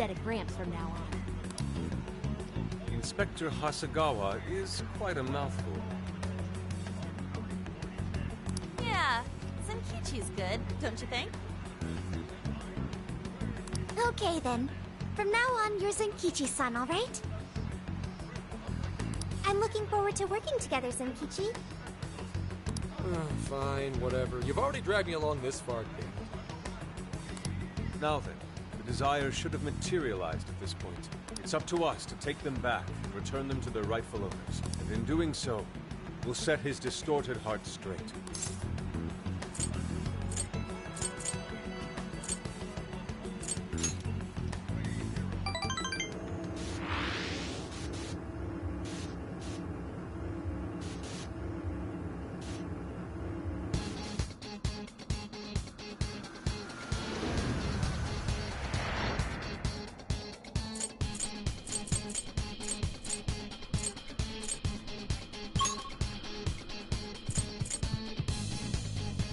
instead of Gramps from now on. Inspector Hasagawa is quite a mouthful. Yeah, Zenkichi's good, don't you think? Okay then. From now on, you're Zenkichi-san, alright? I'm looking forward to working together, Zenkichi. Fine, whatever. You've already dragged me along this far, kid. Now then, the desires should have materialized at this point. It's up to us to take them back and return them to their rightful owners. And in doing so, we'll set his distorted heart straight.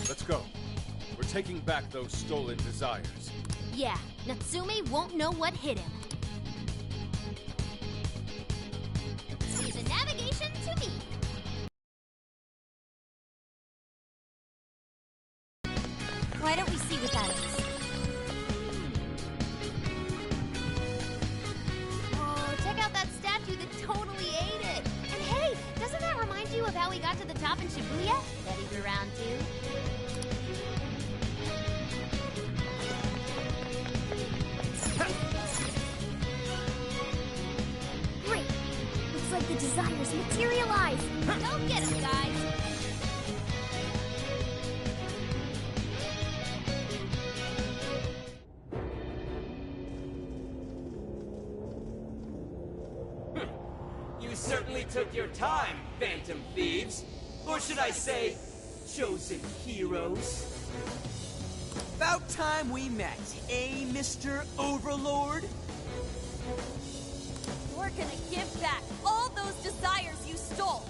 Let's go. We're taking back those stolen desires. Yeah, Natsume won't know what hit him. Leave the navigation to me. Why don't we see what that is? Oh, check out that statue that totally ate it. And hey, doesn't that remind you of how we got to the top in Shibuya? Ready for round 2? Great! Looks like the desires materialize! Don't get him, guys! You certainly took your time, Phantom Thieves. Or should I say, chosen heroes. About time we met, eh, Mr. Overlord? We're gonna give back all those desires you stole!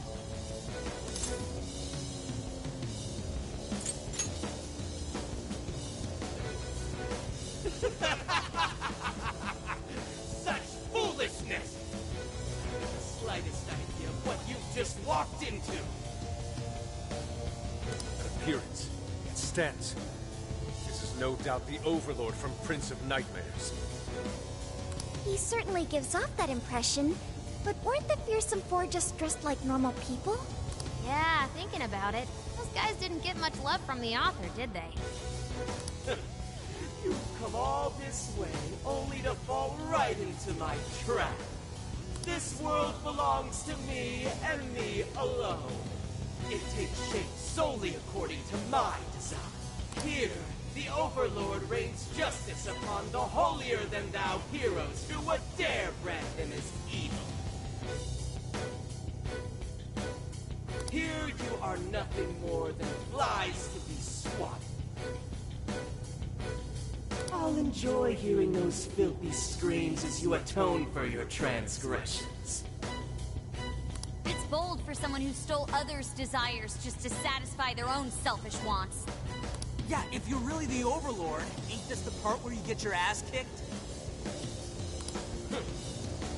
Such foolishness! The slightest idea of what you've just walked into. Appearance. It stands. This is no doubt the Overlord from Prince of Nightmares. He certainly gives off that impression, but weren't the Fearsome Four just dressed like normal people? Yeah, thinking about it, those guys didn't get much love from the author, did they? You've come all this way only to fall right into my trap. This world belongs to me and me alone. It takes shape solely according to my design. Here, the Overlord rains justice upon the holier-than-thou heroes who would dare brand him as evil. Here you are nothing more than flies to be swatted. I'll enjoy hearing those filthy screams as you atone for your transgressions. It's bold for someone who stole others' desires just to satisfy their own selfish wants. Yeah, if you're really the Overlord, ain't this the part where you get your ass kicked?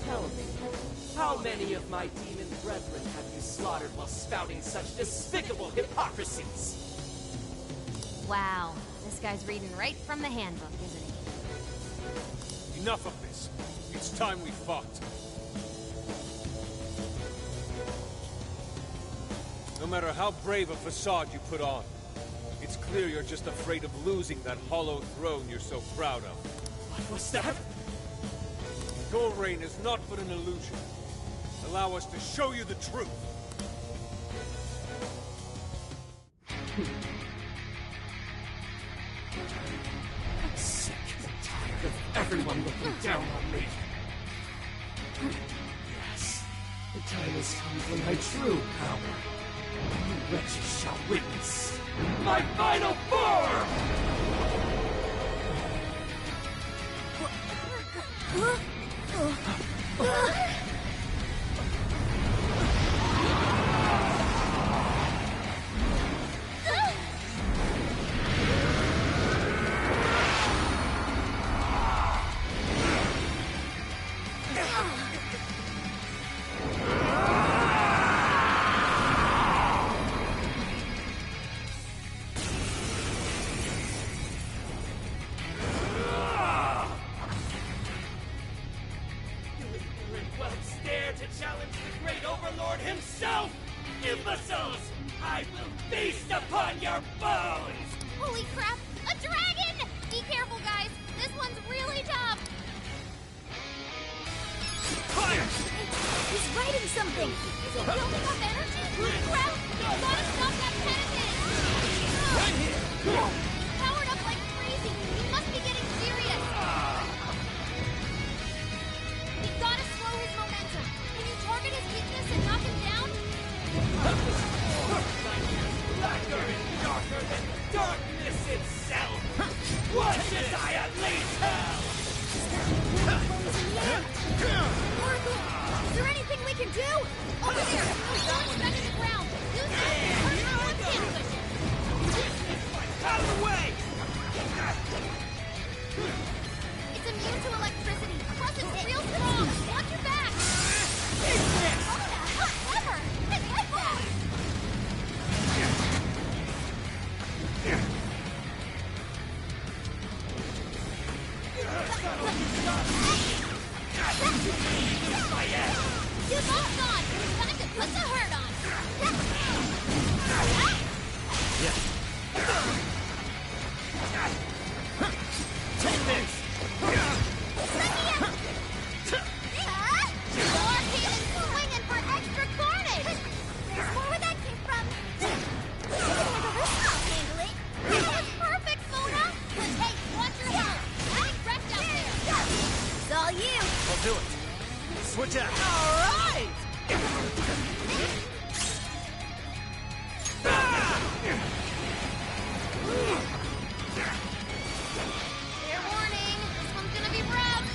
Tell me, how many of my demon brethren have you slaughtered while spouting such despicable hypocrisies? Wow, this guy's reading right from the handbook, isn't he? Enough of this. It's time we fought. No matter how brave a facade you put on, it's clear you're just afraid of losing that hollow throne you're so proud of. What was that? Your reign is not but an illusion. Allow us to show you the truth. I'm sick and tired of everyone looking down on me. Yes, the time has come for my true power. You wretches shall witness my final form! yourself? Imbeciles! I will feast upon your bones! Holy crap! A dragon! Be careful, guys. This one's really tough. Hey, he's writing something! Is it building up energy? Crap! Gotta stop that pen of his! Right here! He's powered up like crazy. He must be getting serious. We gotta slow his momentum. Can you target his weakness and knock him down? Blacker and darker than darkness itself! What should I unleash hell? Is there anything we can do? Over there! Don't stuck in the ground! Use that personal skin cushion! Out of the way! It's immune to electricity, plus it's real strong! Watch your back! Whatever! Hit that! You lost on! Time to put the hurt on! Take this! Arcade is swinging for extra carnage! There's more where that came from! I'll handle it! That was perfect, Mona! Hey, watch your health! Getting wrecked out there! It's all you! I'll do it. Switch out. All right! Fair warning, this one's gonna be rough!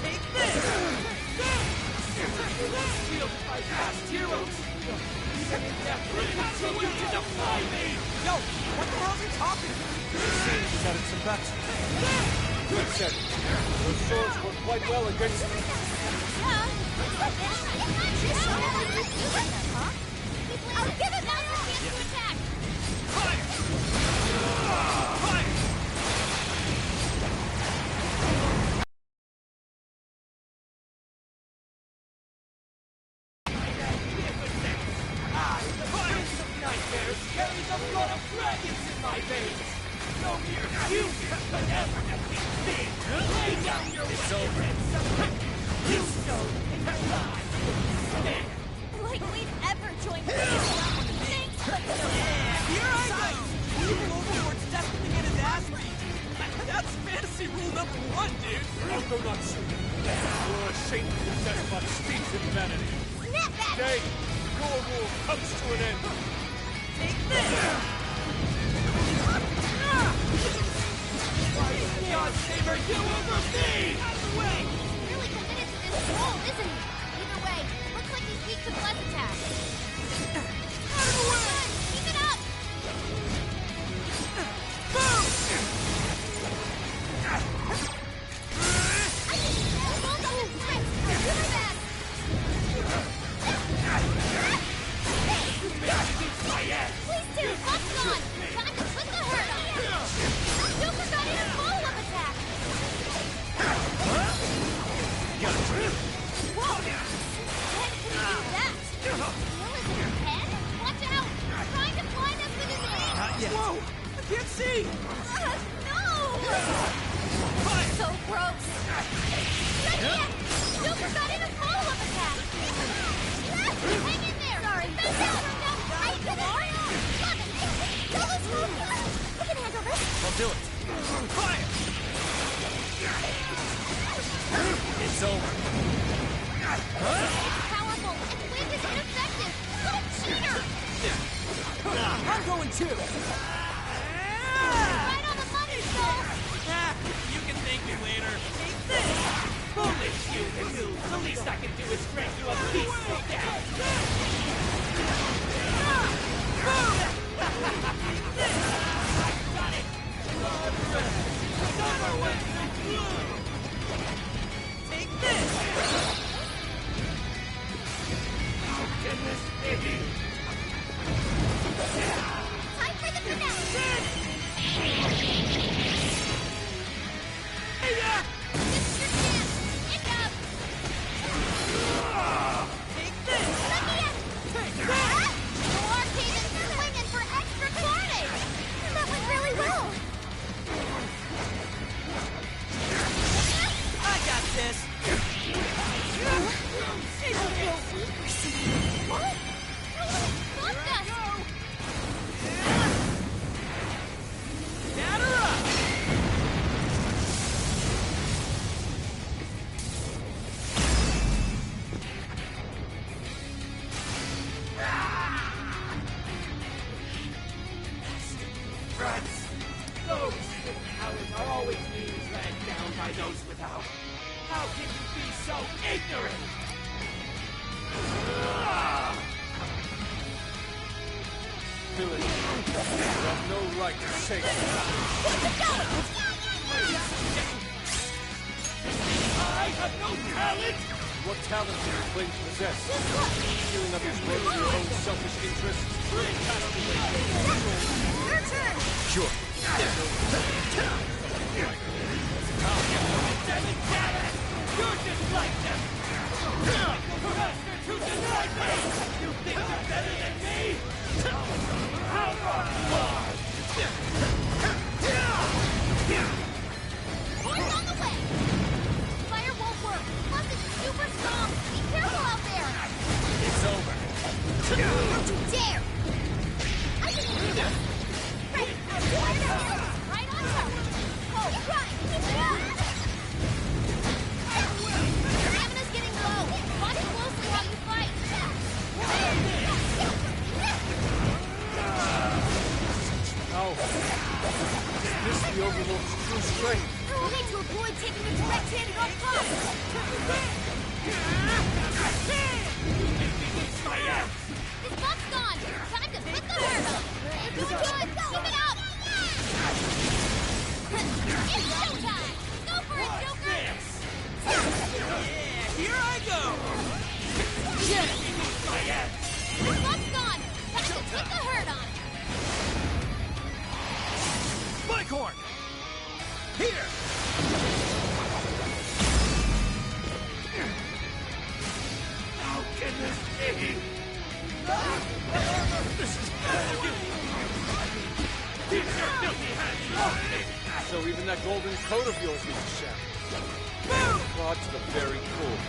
Take this! Shield my past heroes! Even in death, they continue to defy me! Yo, what the hell's he talking? He's added some backs. Good set. Those swords work quite well against me. I'll give it now a chance to attack! Nightmares carry the blood of dragons in my veins! No mere human could ever defeat me! Lay down your weapons! You know in your life! Stand! Like we'd ever join Thanks, but no. Here I go! Evil Overlord's destined to get his ass beat. That's fantasy rule number 1, dude. Octonauts, you're ashamed to possess much steeped in vanity. Snap back! Today, your rule comes to an end. Take this! God favor you over me! Out of the way! He's really committed to this role, isn't he? Either way, looks like he's weak to bless attacks. Out of the way! Keep it up! Boom! Hold on his wrist! I'll do my best! Please do! Buck's on! Time to put the hurt on! Joker got in a follow-up attack! Whoa! When can he do that? Will is it a 10? Watch out! Trying to blind us with his aim! Whoa! I can't see! No! So gross! Joker got in a follow-up attack! Hang in there! Sorry! I can handle this! I'll do it. Fire! It's over. It's powerful, and wind is ineffective! What a cheater! I'm going too! Right on the money, Soul! You can thank me later. Take this! Foolish you, noob! The least I can do is grant you a peaceful death! Got it! Take this! Can this be? Time for the finale! How can you be so ignorant? Villain, you have no right to say that. I have no talent! What talent do you claim to possess? Stealing others' work for your own selfish interests? Your turn! Sure. You're just like them! Bastard who denied me! You think you're better than me? How wrong you are! Poin's on the way! Fire won't work. Plus, it's super strong. Be careful out there! It's over. Don't you dare! I can do this! Right! Right on target! Oh, right! Keep it up! Stamina's getting low. Watch closely how you fight. How? Is this the Overlord's true strength? We'll need to avoid taking a direct hit and up close. His buff's gone. Time to put the hurt on. You're doing good. Keep it up. It's showtime. Go for it, Joker. Yeah, here I go! His buff's gone. Time to take the hurt on. Spike-horn! Here! How can this be? Keep your filthy hands off me! So even that golden coat of yours needs shattered. Fraud to the very core.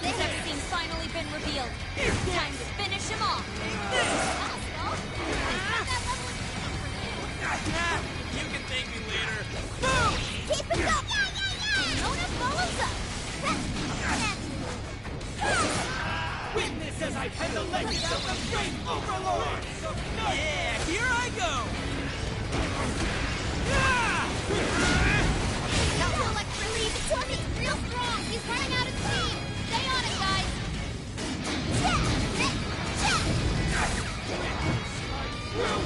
This everything's finally been revealed. Time to finish him off. You can thank me later. Keep it up. Mona follows up. Witness as I pen the legend of the great Overlord! Yeah, here I go! Now feel like relief. Torny's real strong. He's running out of steam. Stay on it, guys.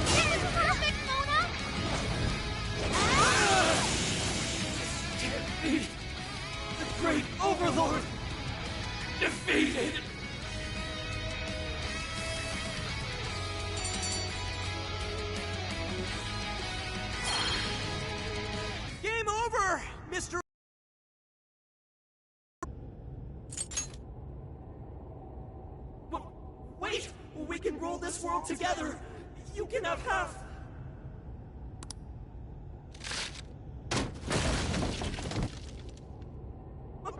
This is perfect, Mona. Defeat! The great Overlord! Defeated! Game over, Mr. Wait! We can rule this world together! You can have half!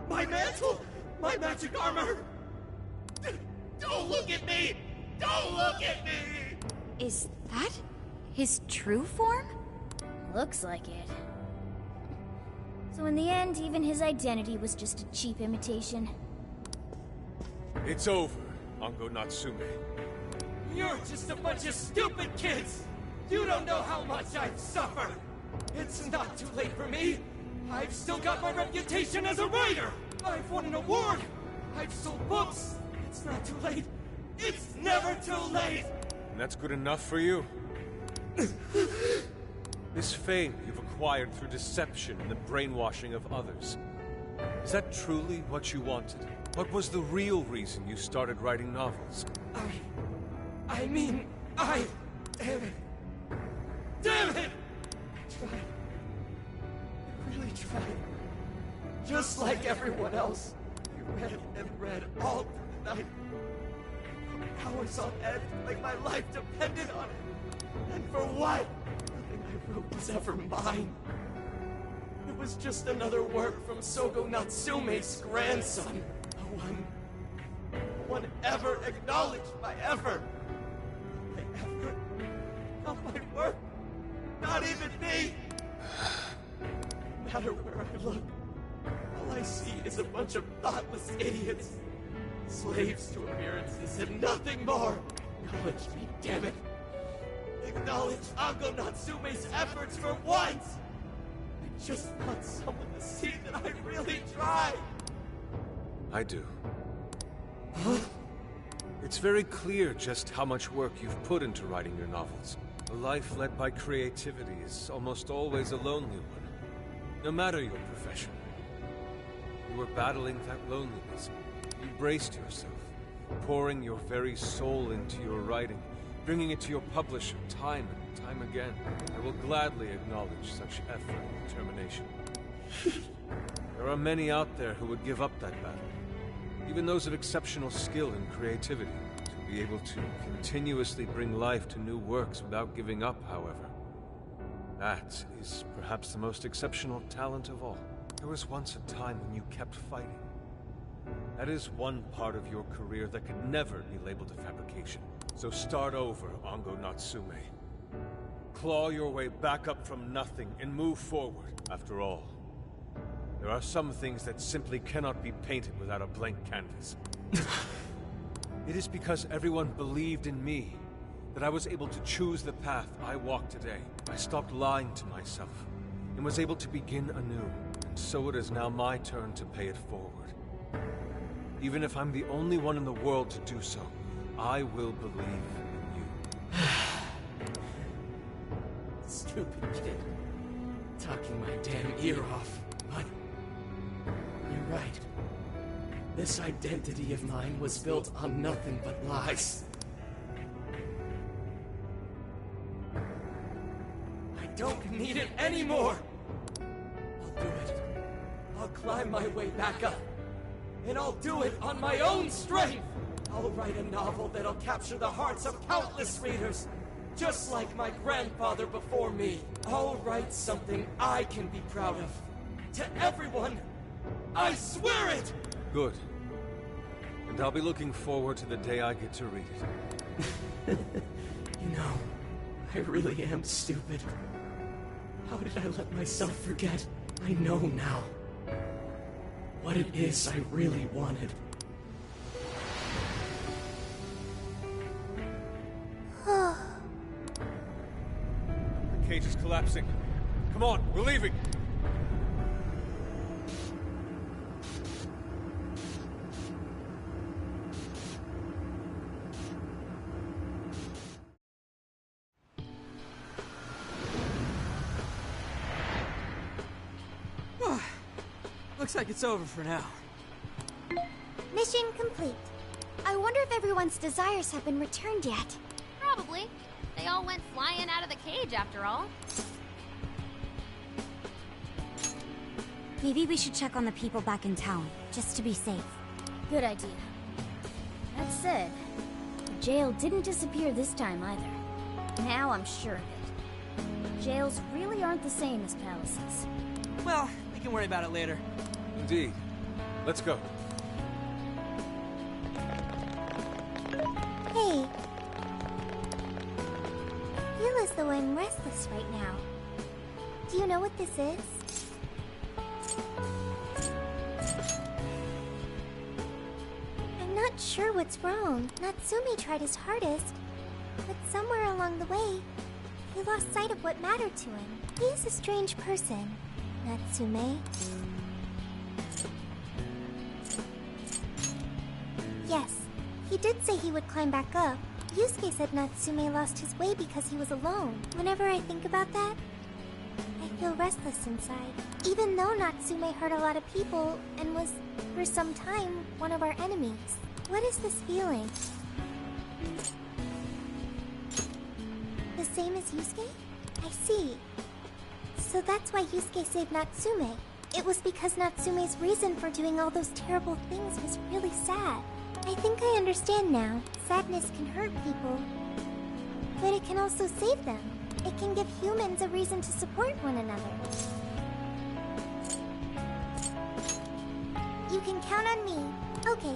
My mantle! My magic armor! Don't look at me! Don't look at me! Is that his true form? Looks like it. So in the end, even his identity was just a cheap imitation. It's over, Ango Natsume. You're just a bunch of stupid kids! You don't know how much I've suffered! It's not too late for me! I've still got my reputation as a writer! I've won an award! I've sold books! It's not too late! It's never too late! And that's good enough for you? This fame you've acquired through deception and the brainwashing of others. Is that truly what you wanted? What was the real reason you started writing novels? I mean, damn it! Damn it! I tried. I really tried. Just like everyone else. I read and read all through the night. Hours on end, like my life depended on it. And for what? Nothing I wrote was ever mine. It was just another work from Sogo Natsume's grandson. No one ever acknowledged my effort. My effort, not my work, not even me. No matter where I look, is a bunch of thoughtless idiots. Slaves to appearances and nothing more. Acknowledge me, damn it. Acknowledge Ango Natsume's efforts for once! I just want someone to see that I really tried! I do. Huh? It's very clear just how much work you've put into writing your novels. A life led by creativity is almost always a lonely one, no matter your profession. You were battling that loneliness. You braced yourself, pouring your very soul into your writing, bringing it to your publisher time and time again. I will gladly acknowledge such effort and determination. There are many out there who would give up that battle, even those of exceptional skill and creativity. To be able to continuously bring life to new works without giving up, however, that is perhaps the most exceptional talent of all. There was once a time when you kept fighting. That is one part of your career that could never be labeled a fabrication. So start over, Ango Natsume. Claw your way back up from nothing and move forward. After all, there are some things that simply cannot be painted without a blank canvas. It is because everyone believed in me that I was able to choose the path I walk today. I stopped lying to myself and was able to begin anew. And so it is now my turn to pay it forward. Even if I'm the only one in the world to do so, I will believe in you. Stupid kid. Talking my damn ear off. But you're right. This identity of mine was built on nothing but lies. I don't need it anymore! I'll do it. I'll climb my way back up. And I'll do it on my own strength! I'll write a novel that'll capture the hearts of countless readers, just like my grandfather before me. I'll write something I can be proud of. To everyone, I swear it! Good. And I'll be looking forward to the day I get to read it. You know, I really am stupid. How did I let myself forget? I know now what it is I really wanted. The cage is collapsing. Come on, we're leaving! Looks like it's over for now. Mission complete. I wonder if everyone's desires have been returned yet. Probably. They all went flying out of the cage after all. Maybe we should check on the people back in town, just to be safe. Good idea. That said, the jail didn't disappear this time either. Now I'm sure of it. Jails really aren't the same as palaces. Well, we can worry about it later. Indeed. Let's go. Hey. I feel as though I'm restless right now. Do you know what this is? I'm not sure what's wrong. Natsume tried his hardest, but somewhere along the way, he lost sight of what mattered to him. He's a strange person, Natsume. Yes, he did say he would climb back up. Yusuke said Natsume lost his way because he was alone. Whenever I think about that, I feel restless inside. Even though Natsume hurt a lot of people and was, for some time, one of our enemies. What is this feeling? The same as Yusuke? I see. So that's why Yusuke saved Natsume. It was because Natsume's reason for doing all those terrible things was really sad. I think I understand now. Sadness can hurt people, but it can also save them. It can give humans a reason to support one another. You can count on me. Okay,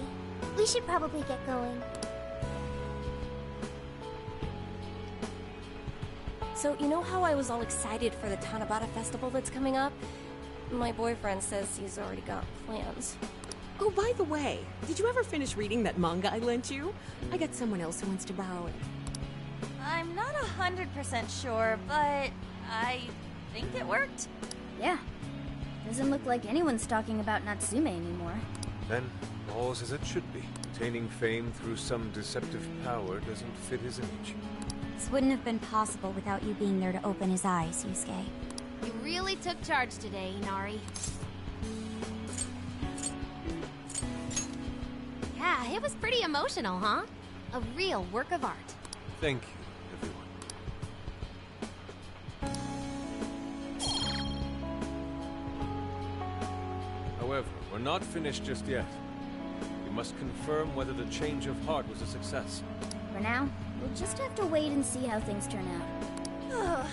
we should probably get going. So, you know how I was all excited for the Tanabata festival that's coming up? My boyfriend says he's already got plans. Oh, by the way, did you ever finish reading that manga I lent you? I got someone else who wants to borrow it. I'm not 100% sure, but I think it worked. Yeah. Doesn't look like anyone's talking about Natsume anymore. Then, all's as it should be. Attaining fame through some deceptive power doesn't fit his image. This wouldn't have been possible without you being there to open his eyes, Yusuke. You really took charge today, Inari. Yeah, it was pretty emotional, huh? A real work of art. Thank you, everyone. However, we're not finished just yet. We must confirm whether the change of heart was a success. For now, we'll just have to wait and see how things turn out.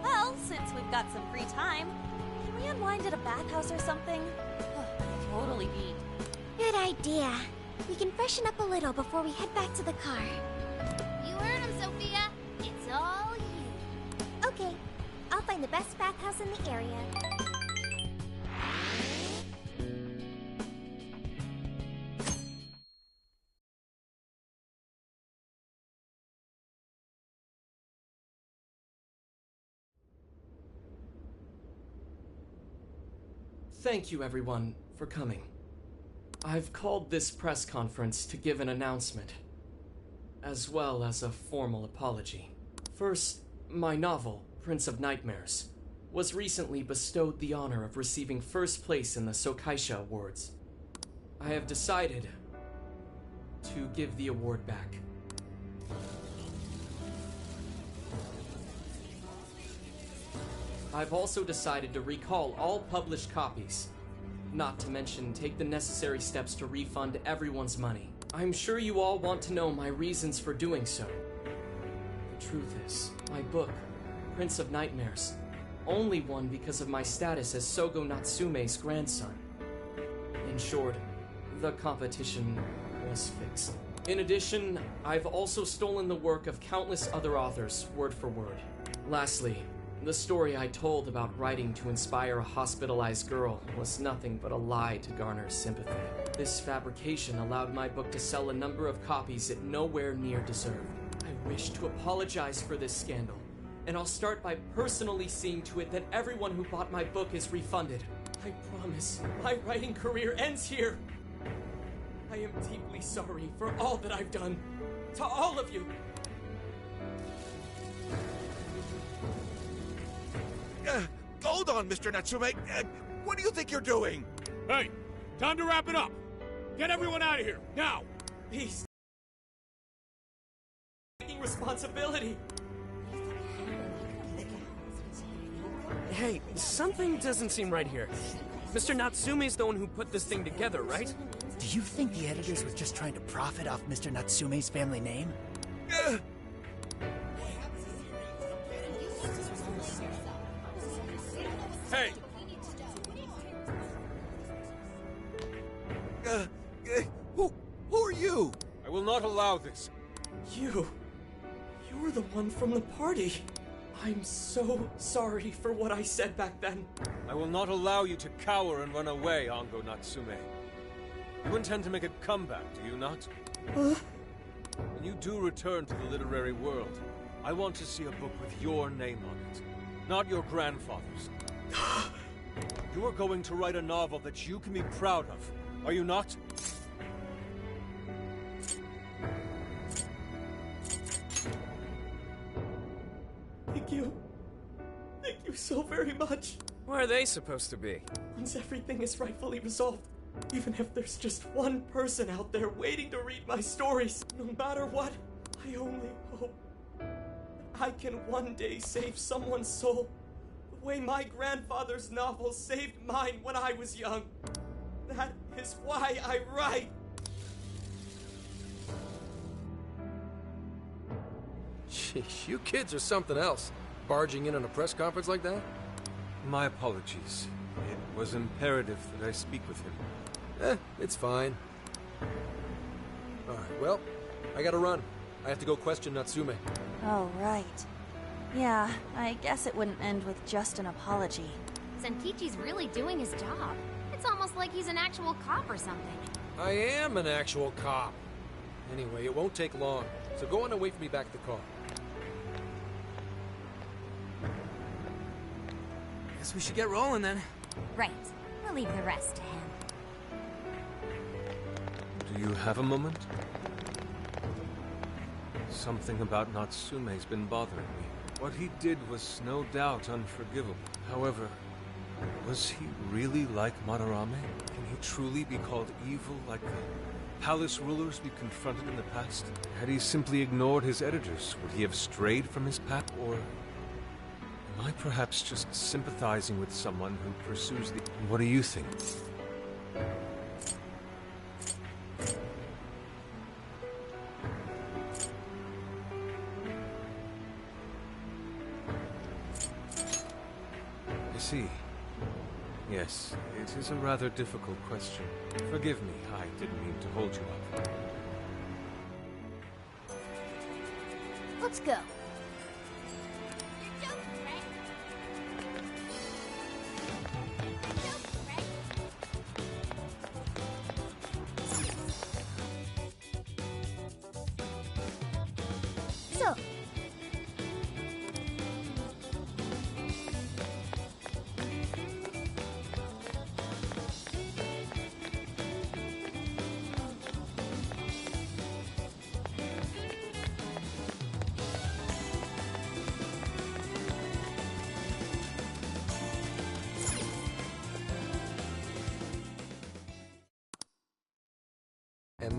Well, since we've got some free time, can we unwind at a bathhouse or something? Totally beat. Good idea. We can freshen up a little before we head back to the car. You heard him, Sophia. It's all you. Okay, I'll find the best bathhouse in the area. Thank you, everyone, for coming. I've called this press conference to give an announcement, as well as a formal apology. First, my novel, Prince of Nightmares, was recently bestowed the honor of receiving first place in the Sokaisha Awards. I have decided to give the award back. I've also decided to recall all published copies, not to mention take the necessary steps to refund everyone's money. I'm sure you all want to know my reasons for doing so. The truth is, my book, Prince of Nightmares, only won because of my status as Sogo Natsume's grandson. In short, the competition was fixed. In addition, I've also stolen the work of countless other authors, word for word. Lastly, the story I told about writing to inspire a hospitalized girl was nothing but a lie to garner sympathy. This fabrication allowed my book to sell a number of copies it nowhere near deserved. I wish to apologize for this scandal, and I'll start by personally seeing to it that everyone who bought my book is refunded. I promise, my writing career ends here. I am deeply sorry for all that I've done. To all of you. Hold on, Mr. Natsume. What do you think you're doing? Hey, time to wrap it up. Get everyone out of here, now! He's taking responsibility. Hey, something doesn't seem right here. Mr. Natsume's the one who put this thing together, right? Do you think the editors were just trying to profit off Mr. Natsume's family name? Hey! Who are you? I will not allow this. You're the one from the party. I'm so sorry for what I said back then. I will not allow you to cower and run away, Ango Natsume. You intend to make a comeback, do you not? When you do return to the literary world, I want to see a book with your name on it, not your grandfather's. You are going to write a novel that you can be proud of, are you not? Thank you. Thank you so very much. Where are they supposed to be? Once everything is rightfully resolved, even if there's just one person out there waiting to read my stories, no matter what, I only hope I can one day save someone's soul the way my grandfather's novel saved mine when I was young. That is why I write. Sheesh, you kids are something else. Barging in on a press conference like that? My apologies. It was imperative that I speak with him. It's fine. Alright, well, I gotta run. I have to go question Natsume. Oh, right. Yeah, I guess it wouldn't end with just an apology. Zenkichi's really doing his job. It's almost like he's an actual cop or something. I am an actual cop. Anyway, it won't take long, so go on and wait for me back at the car. Guess we should get rolling then. Right. We'll leave the rest to him. Do you have a moment? Something about Natsume's been bothering me. What he did was no doubt unforgivable. However, was he really like Madarame? Can he truly be called evil like the palace rulers we confronted in the past? Had he simply ignored his editors, would he have strayed from his path? Or am I perhaps just sympathizing with someone who pursues the... What do you think? I see. Yes, it is a rather difficult question. Forgive me, I didn't mean to hold you up. Let's go. So,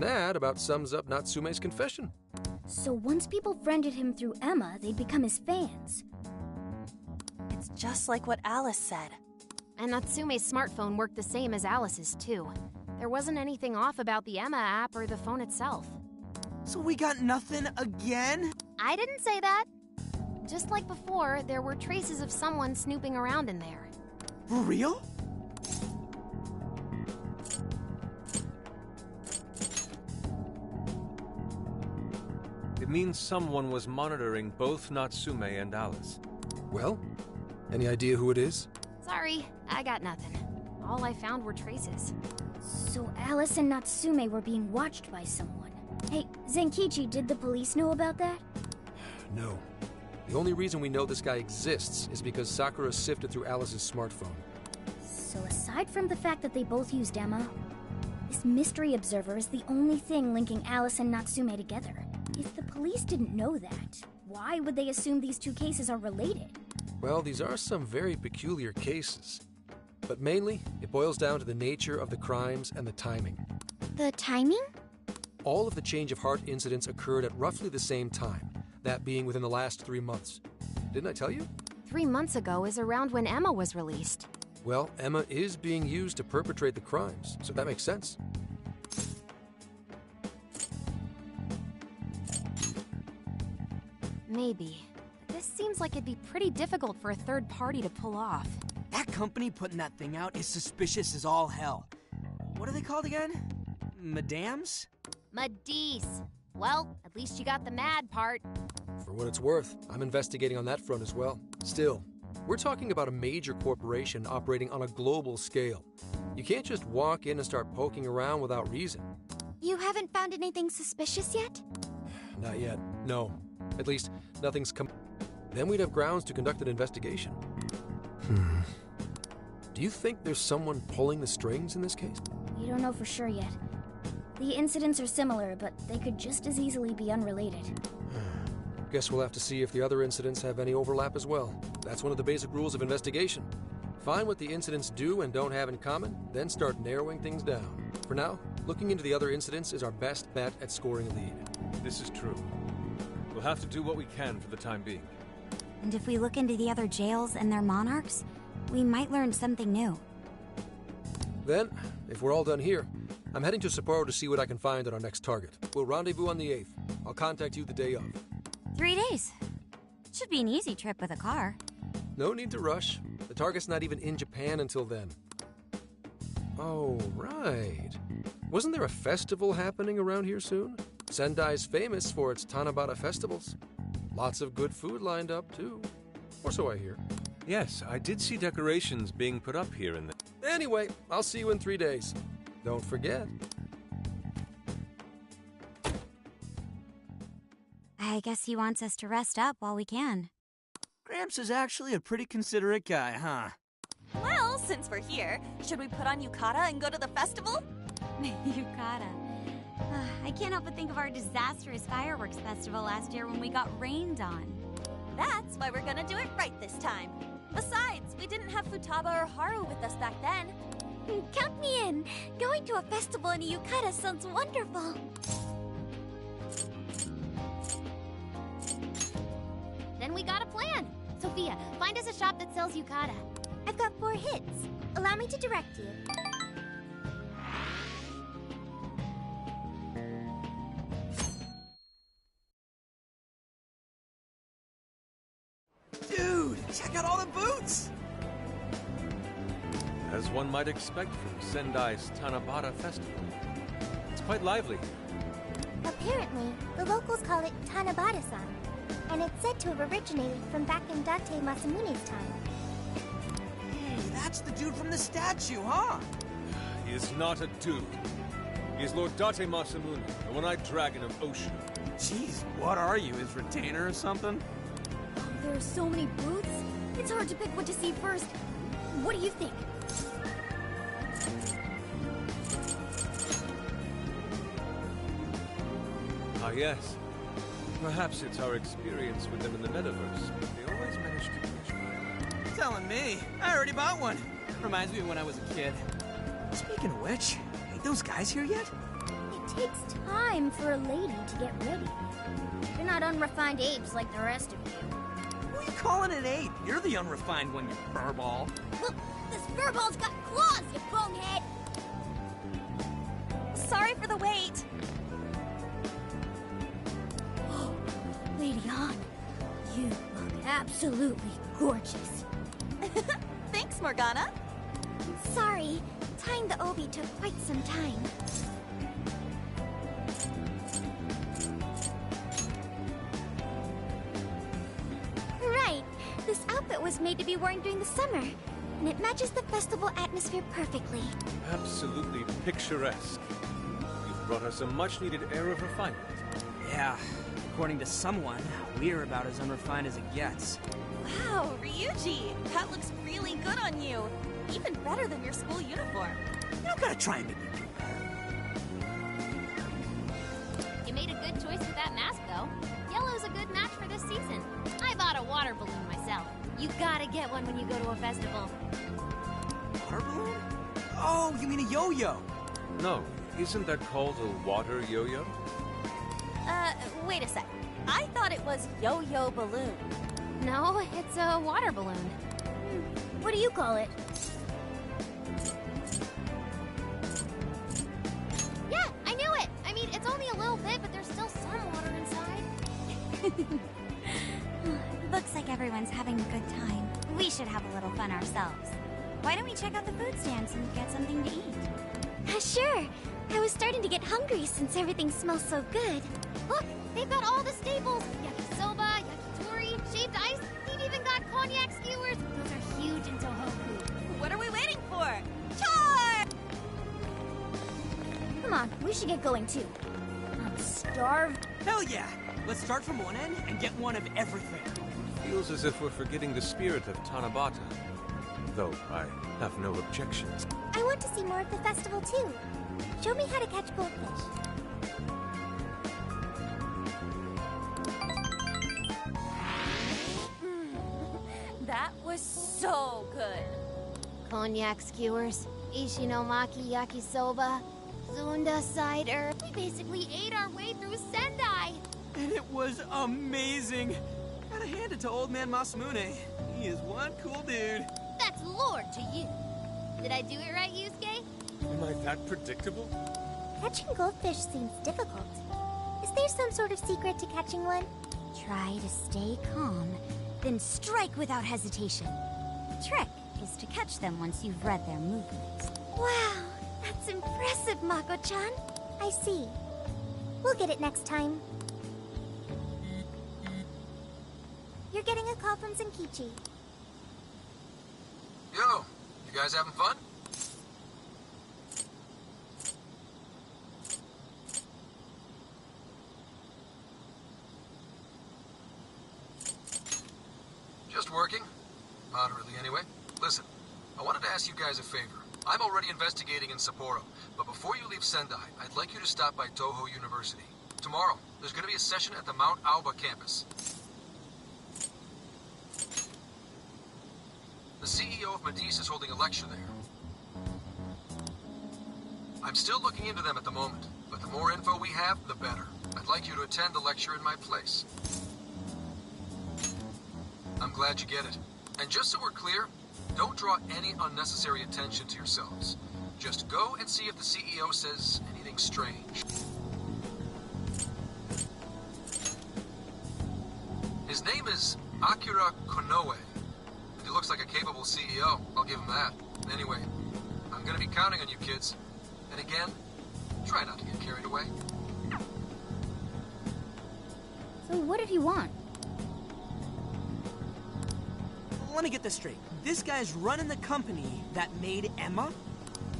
And that about sums up Natsume's confession. So once people friended him through Emma, they'd become his fans. It's just like what Alice said. And Natsume's smartphone worked the same as Alice's, too. There wasn't anything off about the Emma app or the phone itself. So we got nothing again? I didn't say that. Just like before, there were traces of someone snooping around in there. For real? It means someone was monitoring both Natsume and Alice. Well, any idea who it is? Sorry, I got nothing. All I found were traces. So Alice and Natsume were being watched by someone. Hey, Zenkichi, did the police know about that? No. The only reason we know this guy exists is because Sakura sifted through Alice's smartphone. So aside from the fact that they both used Emma, this mystery observer is the only thing linking Alice and Natsume together. If the police didn't know that, why would they assume these two cases are related? Well, these are some very peculiar cases. But mainly, it boils down to the nature of the crimes and the timing. The timing? All of the change of heart incidents occurred at roughly the same time, that being within the last 3 months. Didn't I tell you? 3 months ago is around when Emma was released. Well, Emma is being used to perpetrate the crimes, so that makes sense. Maybe. But this seems like it'd be pretty difficult for a third party to pull off. That company putting that thing out is suspicious as all hell. What are they called again? Madams? Madis. Well, at least you got the mad part. For what it's worth, I'm investigating on that front as well. Still, we're talking about a major corporation operating on a global scale. You can't just walk in and start poking around without reason. You haven't found anything suspicious yet? Not yet, no. At least, nothing's come. Then we'd have grounds to conduct an investigation. Do you think there's someone pulling the strings in this case? We don't know for sure yet. The incidents are similar, but they could just as easily be unrelated. Guess we'll have to see if the other incidents have any overlap as well. That's one of the basic rules of investigation. Find what the incidents do and don't have in common, then start narrowing things down. For now, looking into the other incidents is our best bet at scoring a lead. This is true. We'll have to do what we can for the time being. And if we look into the other jails and their monarchs, we might learn something new. Then, if we're all done here, I'm heading to Sapporo to see what I can find at our next target. We'll rendezvous on the 8th. I'll contact you the day of. 3 days. Should be an easy trip with a car. No need to rush. The target's not even in Japan until then. Oh, right. Wasn't there a festival happening around here soon? Sendai's famous for its Tanabata festivals. Lots of good food lined up, too. Or so I hear. Yes, I did see decorations being put up here and there. Anyway, I'll see you in 3 days. Don't forget. I guess he wants us to rest up while we can. Gramps is actually a pretty considerate guy, huh? Well, since we're here, should we put on Yukata and go to the festival? Yukata. I can't help but think of our disastrous fireworks festival last year when we got rained on. That's why we're gonna do it right this time. Besides, we didn't have Futaba or Haru with us back then. Count me in. Going to a festival in a yukata sounds wonderful. Then we got a plan. Sophia, find us a shop that sells yukata. I've got 4 hits. Allow me to direct you. Dude, check out all the boots! As one might expect from Sendai's Tanabata Festival. It's quite lively. Apparently, the locals call it Tanabata-san, and it's said to have originated from back in Date Masamune's time. Hey, that's the dude from the statue, huh? He is not a dude. He is Lord Date Masamune, the one-eyed dragon of Ocean. Jeez, what are you, his retainer or something? There are so many booths, it's hard to pick what to see first. What do you think? Ah, yes. Perhaps it's our experience with them in the metaverse. They always manage to catch my eye. Telling me. I already bought one. Reminds me of when I was a kid. Speaking of which, ain't those guys here yet? It takes time for a lady to get ready. You're not unrefined apes like the rest of you. Who are you calling an ape? You're the unrefined one, you furball. Look, this furball's got claws, you bonehead! Sorry for the wait. Lady Han, you look absolutely gorgeous. Thanks, Morgana. Sorry, tying the obi took quite some time. Right, this outfit was made to be worn during the summer, and it matches the festival atmosphere perfectly. Absolutely picturesque. You've brought us a much-needed air of refinement. Yeah, according to someone, we're about as unrefined as it gets. Wow, Ryuji, that looks really good on you. Even better than your school uniform. You don't gotta try and make me do better. You made a good choice with that mask, though. Yellow's a good match for this season. I bought a water balloon myself. You gotta get one when you go to a festival. Water balloon? Oh, you mean a yo-yo? No, isn't that called a water yo-yo? Wait a sec. I thought it was yo-yo balloon. No, it's a water balloon. What do you call it? Yeah, I knew it! I mean, it's only a little bit, but there's still some water inside. Looks like everyone's having a good time. We should have a little fun ourselves. Why don't we check out the food stands and get something to eat? Sure. I was starting to get hungry since everything smells so good. Look, they've got all the staples. Yakisoba, yakitori, shaved ice. They've even got cognac skewers. Those are huge in Tohoku. What are we waiting for? Charge! Come on, we should get going too. I'm starved. Hell yeah! Let's start from one end and get one of everything. Feels as if we're forgetting the spirit of Tanabata. Though I have no objections. I want to see more of the festival too. Show me how to catch goldfish. That was so good. Cognac skewers, ishinomaki yakisoba, zunda cider. We basically ate our way through Sendai. And it was amazing. Gotta hand it to old man Masamune. He is one cool dude. That's Lord to you. Did I do it right, Yusuke? Am I that predictable? Catching goldfish seems difficult. Is there some sort of secret to catching one? Try to stay calm, then strike without hesitation. The trick is to catch them once you've read their movements. Wow, that's impressive, Mako-chan. I see. We'll get it next time. You're getting a call from Zenkichi. Yo, you guys having fun? Just working. Moderately, anyway. Listen, I wanted to ask you guys a favor. I'm already investigating in Sapporo, but before you leave Sendai, I'd like you to stop by Toho University. Tomorrow, there's going to be a session at the Mount Aoba campus. The CEO of Medice is holding a lecture there. I'm still looking into them at the moment, but the more info we have, the better. I'd like you to attend the lecture in my place. I'm glad you get it. And just so we're clear, don't draw any unnecessary attention to yourselves. Just go and see if the CEO says anything strange. His name is Akira Konoe. He looks like a capable CEO, I'll give him that. Anyway, I'm gonna be counting on you kids. And again, try not to get carried away. So what did he want? Let me get this straight. This guy's running the company that made Emma?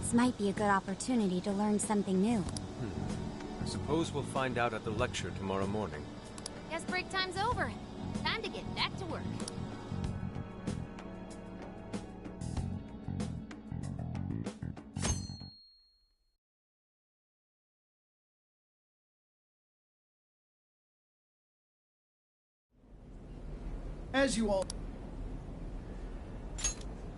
This might be a good opportunity to learn something new. I suppose we'll find out at the lecture tomorrow morning. Guess break time's over. Time to get back to work. As you all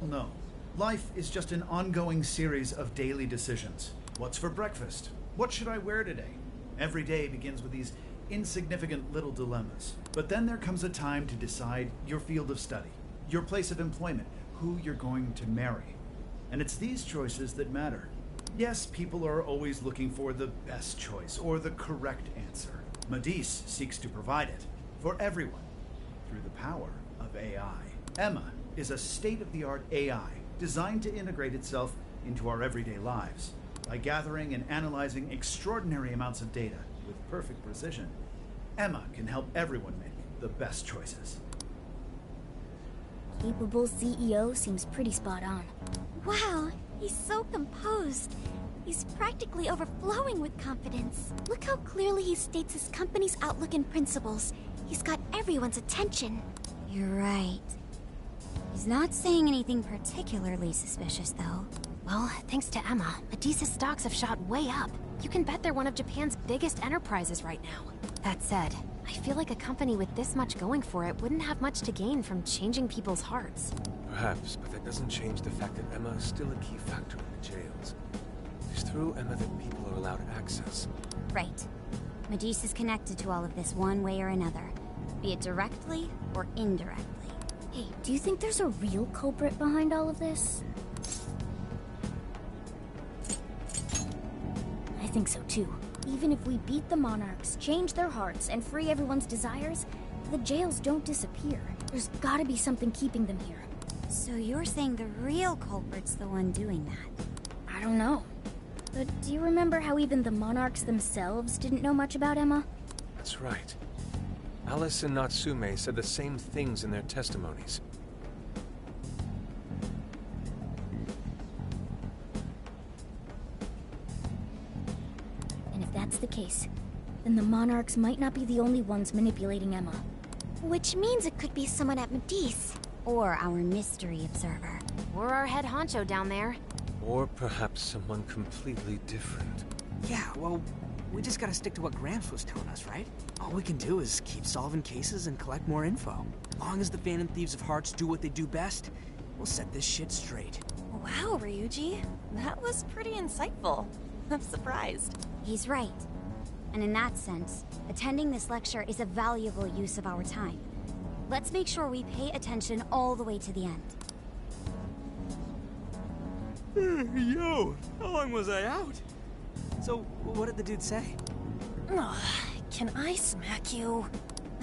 know, life is just an ongoing series of daily decisions. What's for breakfast? What should I wear today? Every day begins with these insignificant little dilemmas. But then there comes a time to decide your field of study, your place of employment, who you're going to marry. And it's these choices that matter. Yes, people are always looking for the best choice or the correct answer. Medice seeks to provide it for everyone through the power of AI. Emma is a state-of-the-art AI designed to integrate itself into our everyday lives. By gathering and analyzing extraordinary amounts of data with perfect precision, Emma can help everyone make the best choices. Capable CEO seems pretty spot on. Wow, he's so composed. He's practically overflowing with confidence. Look how clearly he states his company's outlook and principles. He's got everyone's attention. You're right. He's not saying anything particularly suspicious, though. Well, thanks to Emma, Medice's stocks have shot way up. You can bet they're one of Japan's biggest enterprises right now. That said, I feel like a company with this much going for it wouldn't have much to gain from changing people's hearts. Perhaps, but that doesn't change the fact that Emma is still a key factor in the jails. It's through Emma that people are allowed access. Right. Medice is connected to all of this one way or another, be it directly or indirectly. Hey, do you think there's a real culprit behind all of this? I think so too. Even if we beat the Monarchs, change their hearts, and free everyone's desires, the jails don't disappear. There's gotta be something keeping them here. So you're saying the real culprit's the one doing that? I don't know. But do you remember how even the Monarchs themselves didn't know much about Emma? That's right. Alice and Natsume said the same things in their testimonies. And if that's the case, then the Monarchs might not be the only ones manipulating Emma. Which means it could be someone at Medice. Or our mystery observer. Or our head honcho down there. Or perhaps someone completely different. Yeah, well, we just gotta stick to what Gramps was telling us, right? All we can do is keep solving cases and collect more info. As long as the Phantom Thieves of Hearts do what they do best, we'll set this shit straight. Wow, Ryuji. That was pretty insightful. I'm surprised. He's right. And in that sense, attending this lecture is a valuable use of our time. Let's make sure we pay attention all the way to the end. Yo, how long was I out? So, what did the dude say? Can I smack you?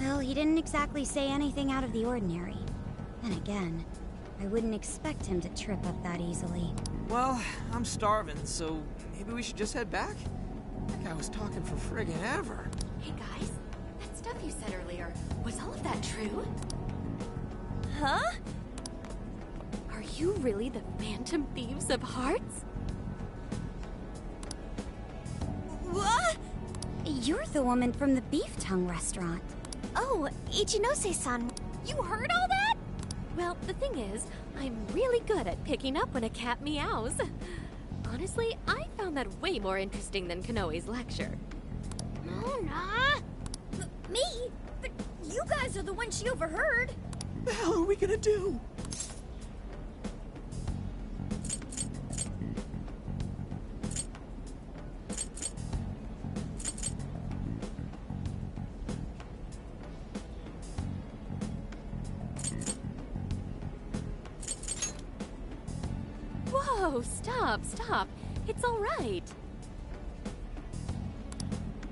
Well, he didn't exactly say anything out of the ordinary. Then again, I wouldn't expect him to trip up that easily. Well, I'm starving, so maybe we should just head back? That guy was talking for friggin' ever. Hey guys, that stuff you said earlier, was all of that true? Huh? Are you really the Phantom Thieves of Hearts? What? You're the woman from the Beef Tongue restaurant. Oh, Ichinose-san, you heard all that? Well, the thing is, I'm really good at picking up when a cat meows. Honestly, I found that way more interesting than Konoe's lecture. Mona? Me? But you guys are the ones she overheard. The hell are we gonna do? Whoa, stop. It's all right.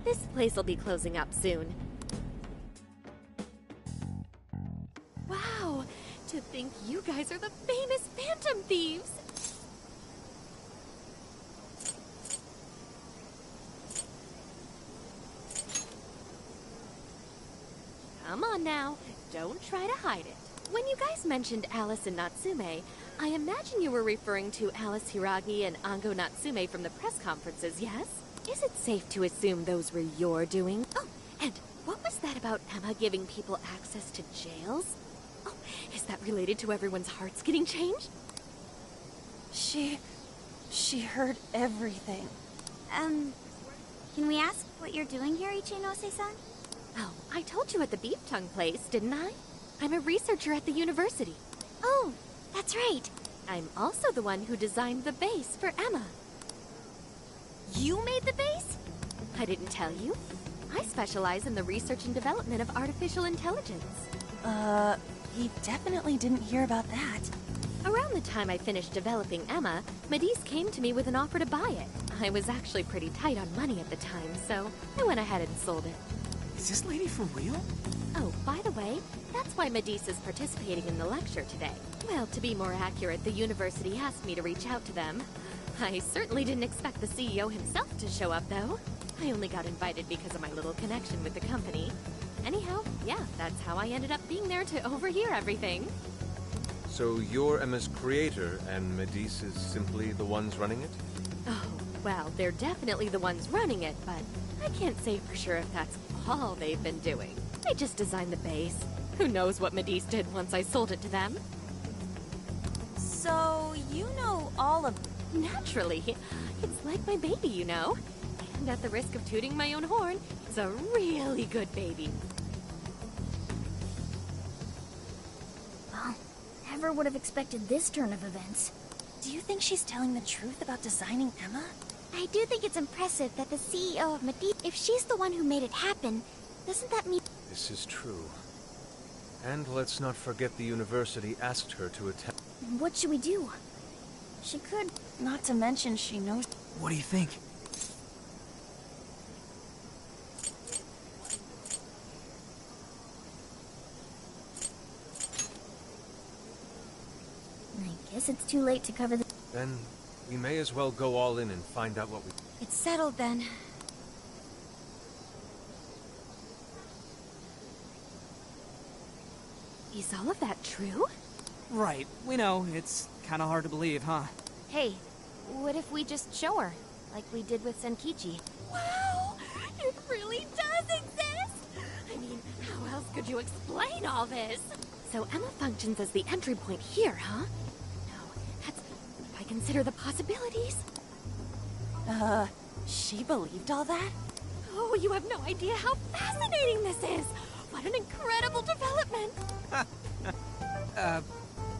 This place will be closing up soon. Wow, to think you guys are the famous Phantom Thieves! Come on now, don't try to hide it. When you guys mentioned Alice and Natsume, I imagine you were referring to Alice Hiragi and Ango Natsume from the press conferences, yes? Is it safe to assume those were your doing? Oh, and what was that about Emma giving people access to jails? Oh, is that related to everyone's hearts getting changed? She heard everything. Can we ask what you're doing here, Ichinose-san? Oh, I told you at the Beef Tongue place, didn't I? I'm a researcher at the university. Oh, that's right. I'm also the one who designed the base for Emma. You made the base? I didn't tell you. I specialize in the research and development of artificial intelligence. He definitely didn't hear about that. Around the time I finished developing Emma, Medis came to me with an offer to buy it. I was actually pretty tight on money at the time, so I went ahead and sold it. Is this lady for real? Oh, by the way, that's why Medis is participating in the lecture today. Well, to be more accurate, the university asked me to reach out to them. I certainly didn't expect the CEO himself to show up, though. I only got invited because of my little connection with the company. Anyhow, yeah, that's how I ended up being there to overhear everything. So you're Emma's creator, and Medis is simply the ones running it? Oh, well, they're definitely the ones running it, but I can't say for sure if that's all they've been doing. They just designed the base. Who knows what Medis did once I sold it to them? So, you know all of... Naturally. It's like my baby, you know. And at the risk of tooting my own horn, it's a really good baby. Well, never would have expected this turn of events. Do you think she's telling the truth about designing Emma? I do think it's impressive that the CEO of Medis, if she's the one who made it happen, doesn't that mean... This is true. And let's not forget the university asked her to attend. What should we do? She could... Not to mention she knows... What do you think? I guess it's too late to cover the... Then we may as well go all in and find out what we... It's settled then. Is all of that true? Right, we know. It's kind of hard to believe, huh? Hey, what if we just show her? Like we did with Senkichi. Wow! It really does exist! I mean, how else could you explain all this? So Emma functions as the entry point here, huh? No, that's... if I consider the possibilities... She believed all that? Oh, you have no idea how fascinating this is! What an incredible development!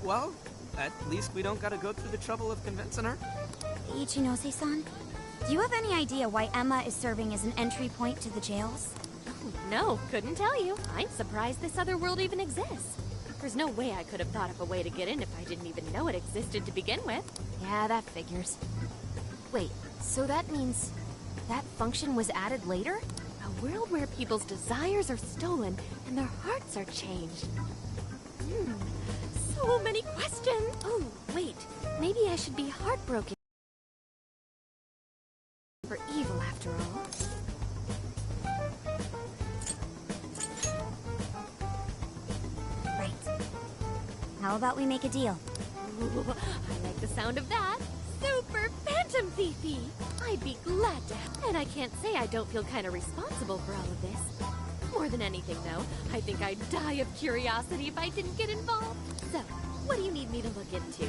Well, at least we don't gotta go through the trouble of convincing her. Ichinose-san, do you have any idea why Emma is serving as an entry point to the jails? Oh, no, couldn't tell you. I'm surprised this other world even exists. There's no way I could have thought of a way to get in if I didn't even know it existed to begin with. Yeah, that figures. Wait, so that means that function was added later? A world where people's desires are stolen and their hearts are changed. So many questions! Oh, wait. Maybe I should be heartbroken for evil after all. Right. How about we make a deal? Ooh, I like the sound of that. Super Phantom Fifi! I'd be glad to. And I can't say I don't feel kind of responsible for all of this. More than anything, though, I think I'd die of curiosity if I didn't get involved. So, what do you need me to look into?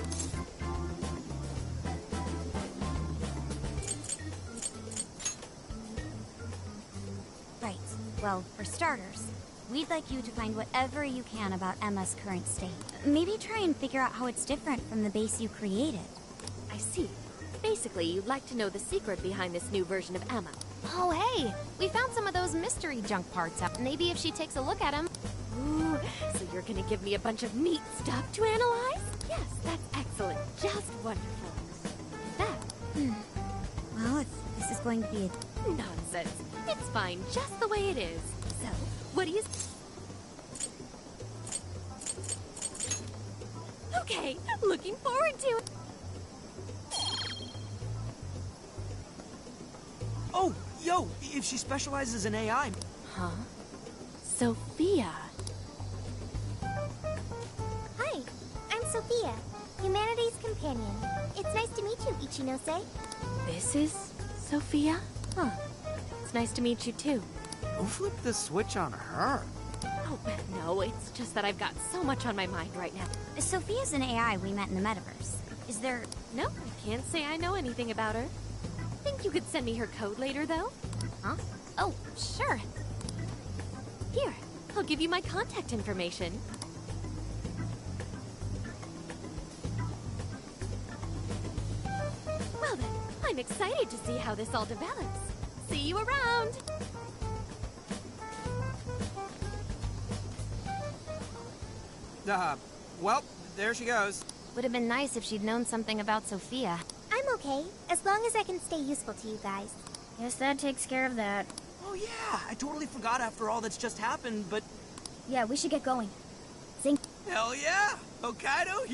Right. Well, for starters, we'd like you to find whatever you can about Emma's current state. Maybe try and figure out how it's different from the base you created. I see. Basically, you'd like to know the secret behind this new version of Emma. Oh, hey! We found some of those mystery junk parts out. Maybe if she takes a look at them. Ooh, so you're gonna give me a bunch of neat stuff to analyze? Yes, that's excellent. Just wonderful. That. Well, if this is going to be a... Nonsense. It's fine just the way it is. So, what do you... Okay, looking forward to it. Oh, yo, if she specializes in AI... Huh? Sophia. Hi, I'm Sophia, Humanity's companion. It's nice to meet you, Ichinose. This is Sophia? Huh. It's nice to meet you too. Who flipped the switch on her? Oh, no, it's just that I've got so much on my mind right now. Sophia's an AI we met in the metaverse. Is there... No, I can't say I know anything about her. Think you could send me her code later, though? Huh? Oh, sure. Here, I'll give you my contact information. Well then, I'm excited to see how this all develops. See you around! Well, there she goes. Would have been nice if she'd known something about Sophia. I'm okay, as long as I can stay useful to you guys. Guess that takes care of that. Oh yeah, I totally forgot after all that's just happened, but... Yeah, we should get going. Zink. Hell yeah! Hokkaido,